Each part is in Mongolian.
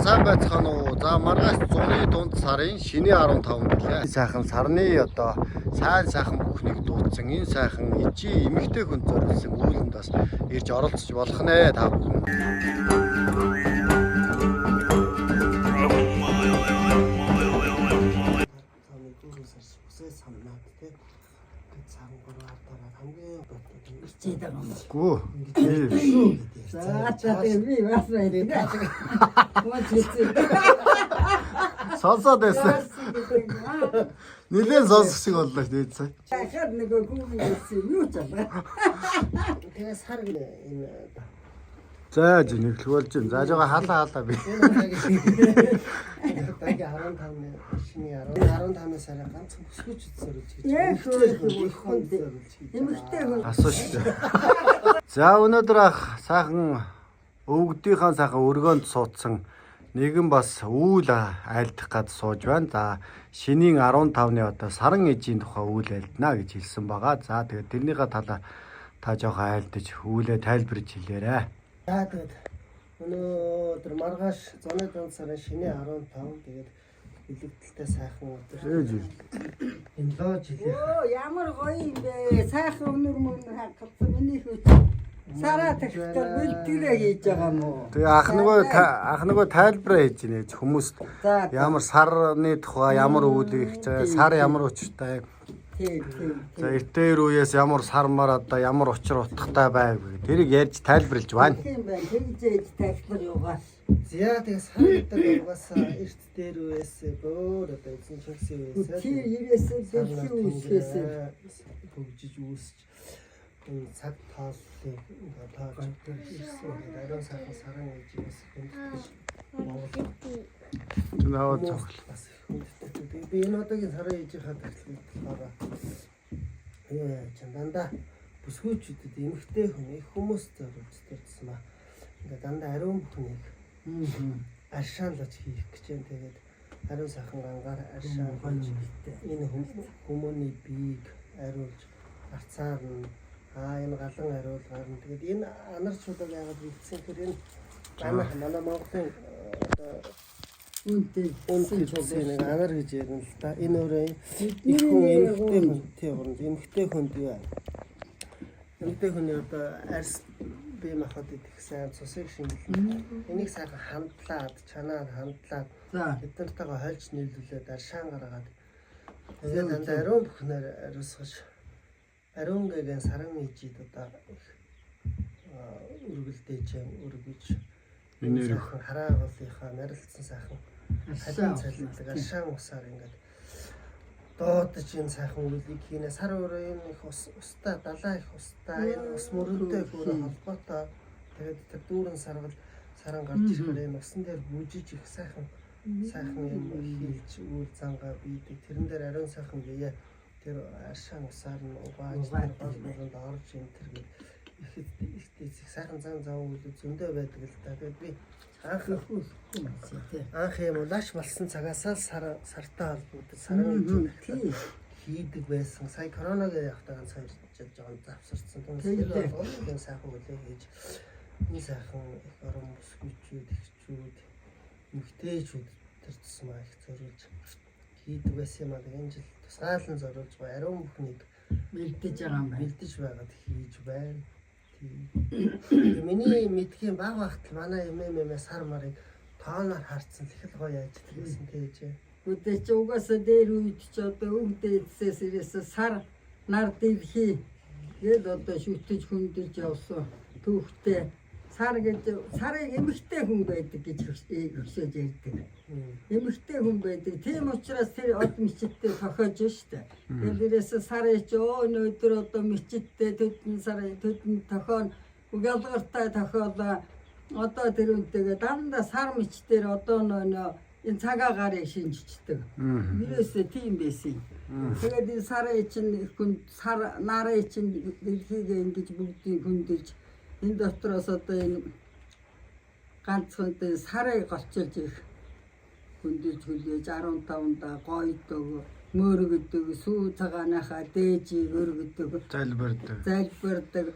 сайн байцгаана уу? За маргааш 100-ны дунд сарын шинэ 15 гэлээ. Сайхан сарны одоо сайхан бүхнийг дуудсан энэ сайхан ижи эмэгтэй хүн зориулсан үүлэнд бас ирж оролцож болох нэ та бүхэн. Гүү. За би бас байдаг. Сонсоод байсан. Нилээн сонсох шиг боллоо дээ сая. Дахиад нөгөө гүйлсэн юу ч аа. Тэгээ сар энэ За жинхлэх болж байна. За жоо халаа би. таги 15-ны шиний 15-ны сарын ганцхан бүсгүйч зориулж гэж. Яг их хүн эмэгтэй хүн Асууж. За өнөөдөр ах сайхан өвгдийнхаа сайхан өргөөнд суудсан нэгэн бас үйл айлдах гад сууж байна. За шинийн 15-ны одоо саран ижийн тухай үйл айлдана гэж хэлсэн байгаа. За тэгээд тэрнийхээ талаар та жоохон айлдаж үүлээ тайлбарж хэлээрэй. За тэгээд өнөөдөр маргааш 100-ны дунд сарын шиний 15 тэгээд илэгдэлтэй сайхан өдөр. Энэ лоо жилээ. оо ямар гоё юм бэ. Сайхан өнөр хагцсан миний хүч. Сараа тахтар бэлтгэрээ хийж байгаа юм уу? Тэгээ ах нөгөө тайлбараа хийж нэ хүмүүст ямар сарны тухай ямар үйл их сар ямар учиртай. За эртээр үеэс ямар сармаар одоо ямар учир утгатай байв тэрийг ярьж тайлбарлаж байна. Тийм байна. Тэгж тайлбар юугаас. За тэгээ сар гэдэг угаасаа эрт дээр үеэс бөөр одоо эзэн шигсэн үеэс Чи ирээсээ дэлхий үүсгэсэн. хөгжиж үүсч энэ цаг тооллыг ингээд тааж ирсэн. Ариун сайхан саран ээжээс хүндэж Наад бас хүнддэг. Би энэ одоогийн саран ээжийнхаа тархилыг болохоор дандаа бүсгүйчүүдэд эмэгтэй хүн их хүмүүс зориулж төрсөн ба. Ингээд дандаа ариун бүхнийг аршаалж хийх гэж юм. Тэгээд ариун сайхан гангаар аршаалж энэ хүмүүний биеийг ариулж арцаар нь энэ галан ариул гарна. Тэгээд энэ анарчуудыг яагаад бэлдсэн гэхээр энэ манай Монголын Үнтэй нэг анар гэж ярина л та. Энэ өөрөө их хүн эмэгтэй хүн тийм эмэгтэй хүнд юу аа. Эмэгтэй хүний одоо арс бие махбодыг их сайн цусыг шинжилнэ. Энийг сайхан хандлаад, чанаар хандлаад эднэртэйгээ хольж нийлүүлээд аршаан гаргаад тэгээд дандаа ариун бүхнээр ариусгаж ариун гэген саран ижид одоо үргэлдэж өргөж энэ сайхан хараагуулынхаа нарилцсан сайхан халин цалиндаг аршаан усаар ингээд доодж энэ сайхан үйлийг хийнэ. Сар өөрөө энэ их устай далаа их устай энэ ус мөрөнтэй гөрө холбоотой. Тэгээд тэр дүүрэн саран гарч ирэхээр энэ усан дээр бүжиж их сайхан юм хийлж үр зангаа бийдэг. Тэрэн дээр ариун сайхан бие тэр аршаан усаар нь угааж болонд орж ин тэр их сайхан зан үйл зөндөө байдаг л та. Тэгээд би анх юм улааш болсон цагаасаа сартаа холбогдож сарын ижид хийдэг байсан. Сая коронавигийн явахтаа ганц хоёр жоохон завсарсан. Тэгээд энэ сайхан үлээ хийж энэ сайхан их орон бүсгүйчүүд ихчүүд эмэгтэйчүүд тэр тусмаа их зориулж хийдэг байсан юм аа. Энэ жил тусгаалan зориулж байгаа ариун бүхнийг бэлдэж байгаа юм байна. Бэлдэж байгаад хийж байна. Миний мэдхийн баг багт манай эмээ сар марыг тооноор харцсан л их л гоё ажиллаж байсан тэгэж. Үдээ чи угаасаа дээр үйд ч одоо өвдөөсөөс ирээсээ сар нар дэлхий гээд одоо шүтэж хүндэж явсан түүхтэй сар гэж сарыг эмэгтэй хүн байдаг гэж хөсөөж ярьдаг. Эмэгтэй хүн байдаг. Тийм учраас тэр од мичиттэй тохиож штэ. Тэрээс сарын ч өнөөдөр одоо мичиттэй төдөн сарын төдөн тохион угалгартай тохиолоо одоо тэр үнтэйгээ дандаа сар мичтэр одоо нөө энэ цагаагаар шинжичдэг. Ерөөсөө тийм байсан. Тэгээд энэ сарын чинь хүн сар нарын чинь дэлхийг ингэж бүгдийг хүндэж энэ дотроос одоо энэ ганцхан сарыг голчилж их хүндэж хүлээж 15-да гойдог мөрөгдөг сүү цагааныхаа дээжийг өргөдөг залбирдаг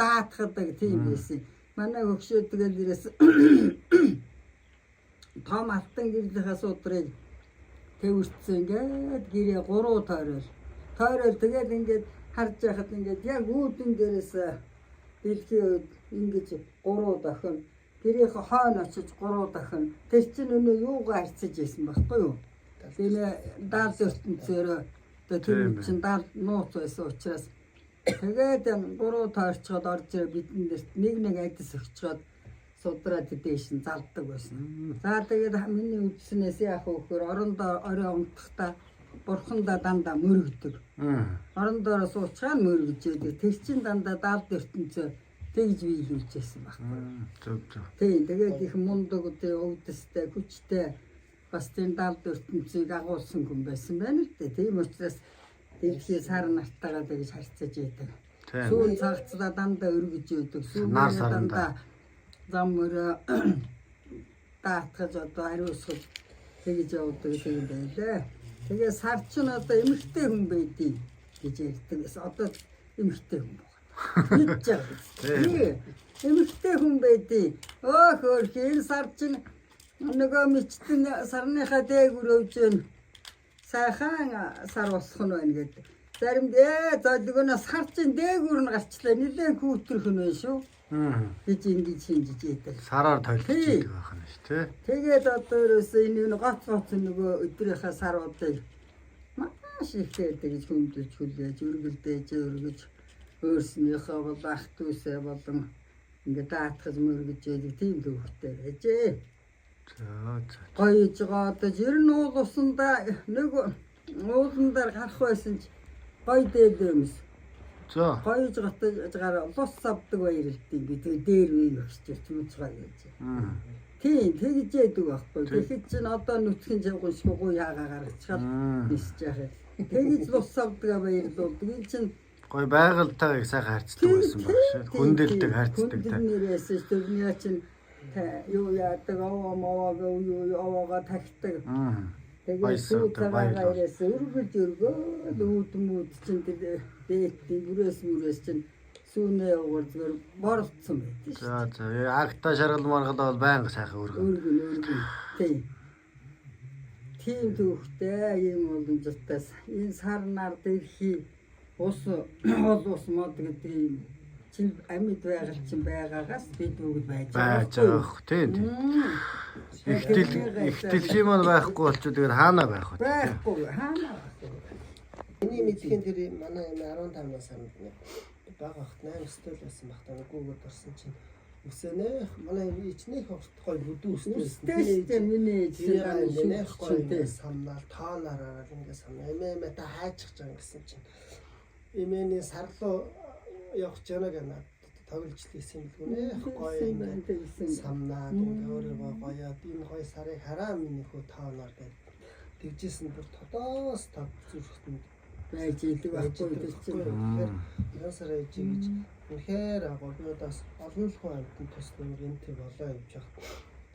даатгадаг тийм байсан. Манай хөгшөө тэгэл дээрээс том алтан гэрлийнхаа судрыг тэвэрсэн ингээд гэрээ 3 тойрол. Тойрол тэгээд ингээд харж яхад ингээд яг үүдэн дээрээс дэлхийн үед ингэж 3 дахин гэрийнх хойно очиж 3 дахин тэр чинь өнөө юугаар харьцаж ийсэн байхгүй юу? Тэгээ даал ертөнцөөр тэр чинь даал нууц байсан учраас тэгээд 3 тойрчоод орж ирээ бидэн дэрт нэг айдас өгчөөд судраад дээш нь залдаг байсан. За тэгээд миний үдснээс яах вэ гэхээр орондоо орой унтахдаа бурхандаа дандаа мөрөгдөг. Орондоо суучгаа мөрөгж идэг. Тэр чин дандаа даалд ертөнцөө тэгж бий хийжсэн байхгүй. Тийм тэгээд их мундаг өвдөстэй хүчтэй бас тийм даалд ертөнцийг агуулсан хүн байсан байна л дээ. Тийм учраас дэлхий сар нартайгаа тэгж харьцаж идэг. Сүүн цагцлаа дандаа өргөж идэг. Сүүн дандаа зам мөрөө даатгаж одоо ариусгаж тэгж явдаг юм байлаа. Тэгээ сар чинь одоо эмэгтэй хүн байдгийг гэж ярьдаг. Одоо эмэгтэй хүн байна. Гэж байгаа. Эмэгтэй хүн байдгийг. Өө хөөх энэ сар чинь нөгөө мичтэн сарныхаа дээгүр өвж байна. Сайхан сар босох нь байна гэдэг. Заримд золгоно сар чинь дээгүр нь гарчлаа. Нилээн хүүтрэх нь байна шүү. Гэж ингэж шинжиж идэг. Сараар тойлж идэг байх нь шүү, тий. Тэгээд одоо ерөөсөө энэ гоц нөгөө өдрийнхаа саруудыг маш ихтэй гэж хүмдэж хүлээж өргөж өөрснийхөө бол ах дүүсээ болон ингээд даатгаж мөргөж идэг тийм төвхтэй байжээ. Гоёж гадаж ер нь уул усандаа нэг ууландар гарах байсан ч гоё дээдэмс. За. Гоёж гатаж лус савдаг баяр л тийм би тэр дээр үе өгч чимцгаа гэж. Тийм тэгж яадаг байхгүй. Тэгэхэд чинь одоо нүцгэн жавган шугуу яага гаргачихад нисэж яхаа. Тэгж лус савдаг баяр болдог. Энэ чинь гой байгальтайгаа сайхан харьцдаг байсан баг шүү. Хүндэлдэг харьцдаг та. Нэрээс төрний чинь юу яадаг овоога тагтдаг. Тэгээд сүүтагаа ирээс өргөж үүдмүүд чинь дээдийн бүрээс чинь сүүнээ уур зүгээр борцсон байдаг шүү. За агта шаргал маргал бол байнга сайхан өргөн. Тийм төвхтэй юм боломжтойс энэ сар нар дэлхий ус мод гэдэг чинь амьд байгаль чинь байгаагаас бид бүгд байж байгаа. Тийм. Ихтэл юм байхгүй болчих тэгээд хаана байх вэ? Байхгүй хаана. Миний мэдхийн тэр манай 15 наснд бага хат 8 стол байсан багтаа гүгүүд орсон чинь үсэнэ манай ичнийх гой бүдүү үстэй миний чинь гой самнал тоолаараа ингээ санаа эмээ та хайчих жаа гэсэн чинь эмээний сарлуу явах жана гэнэ тоглож лээсэн билгүнэ гой ингээ самнаад ингээ өөрийгөө гоёад энэ гой сарыг хараа миний хөө тоолоор тэгжсэн бүр тодоос тав зүрхэнд байж идэг байхгүй тийм. Ясараа ижиж үнэхээр агуулгаас олонлохоо амтны төсөл нэмтэй болоо явж байгаа.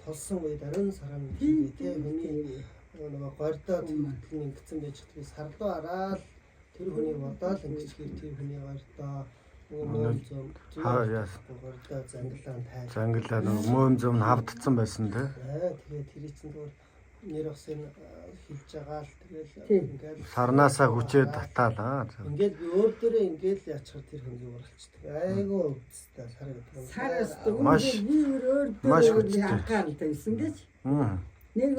Толсон үед ариун сараа мэдээ тийм миний нөгөө гордоо төлөвлөлт ингэсэн байж байгаа. Сарлуу араад тэр хүний бодоол ингэчгээр тэр хүний гордоо мөөмзөм гордоо занглаа нөгөө мөөмзөм хавдцсан байсан тий. Тэгээд тэр чинь зүгээр нэр осын хилж байгаа л тэгэл ингээд сарнаасаа хүчээ татаалаа. Ингээд би өөр дөрөө ингээд яачих тэр хөнгө уралчдаг. Айгуу өвдстэй сар гэдэг. Сараас өөр дөр хакаал тавьсан гэж. Нэг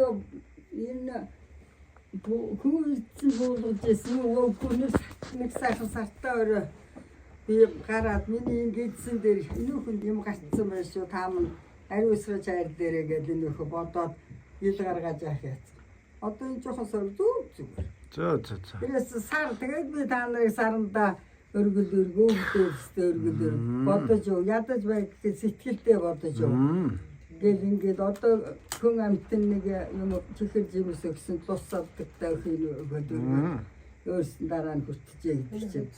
энэ хүүхдийн болгож ирсэн өвгөнөөс нэг сайхан сартаа өрөө би гараад миний ингэсэн дээр энэ хүнд юм гарцсан байх шүү та мань ариусгаж хайр дээрээ гэдэг энэ хөө бодоод ил гаргаж яах яц. Одоо энэ жоохон сар зүгээр. За. Тэрээс сар тэгээд би та нарыг саранда өргөл бодож юу ядаж байх гэж сэтгэлдээ бодож юу. Гэл ингээд одоо хүн амтэн нэг юм чихэр жимс өгсөн тус савдагтай хин өгөөд өөрсөн дараа нь хүртчихээ гэдэг чинь.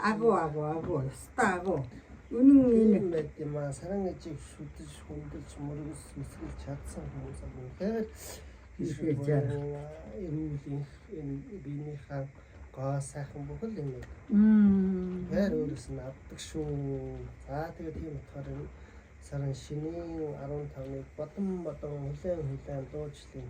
Агуу. Стагуу. Үнэн энэ байт юм аа саран ижиг шүдэж хүндэлж мөргөс мэсгэл чадсан хүмүүс үнэхээр ирүүлийн энэ биенийхээ гоо сайхан бүхэл юм. Яар өөрөөс нь авдаг шүү. За тэгээд тийм утгаар сарын шинийн 15-ыг бодон хүлээн дуучлын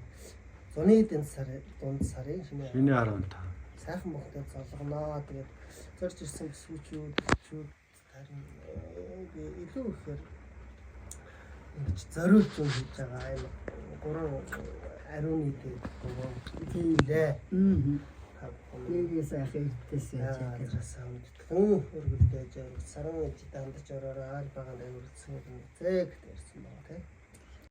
зуны дунд сарын шинийн Шинэ 15. сайхан бохтой золгоноо. Тэгээд зорж ирсэн бүсгүүчүүд тарин илүү ихээр ингэж зориулж юм хийж байгаа юм. 3 ариуны дээр тийм лээ. Нэгээ сайхан ирдээсээ Яасаа мэдтгэн өргөлдөөж сарын эцэд хандаж ороороо аль байгаа нь өргөлдсөн юм зэг гэсэн байна тий.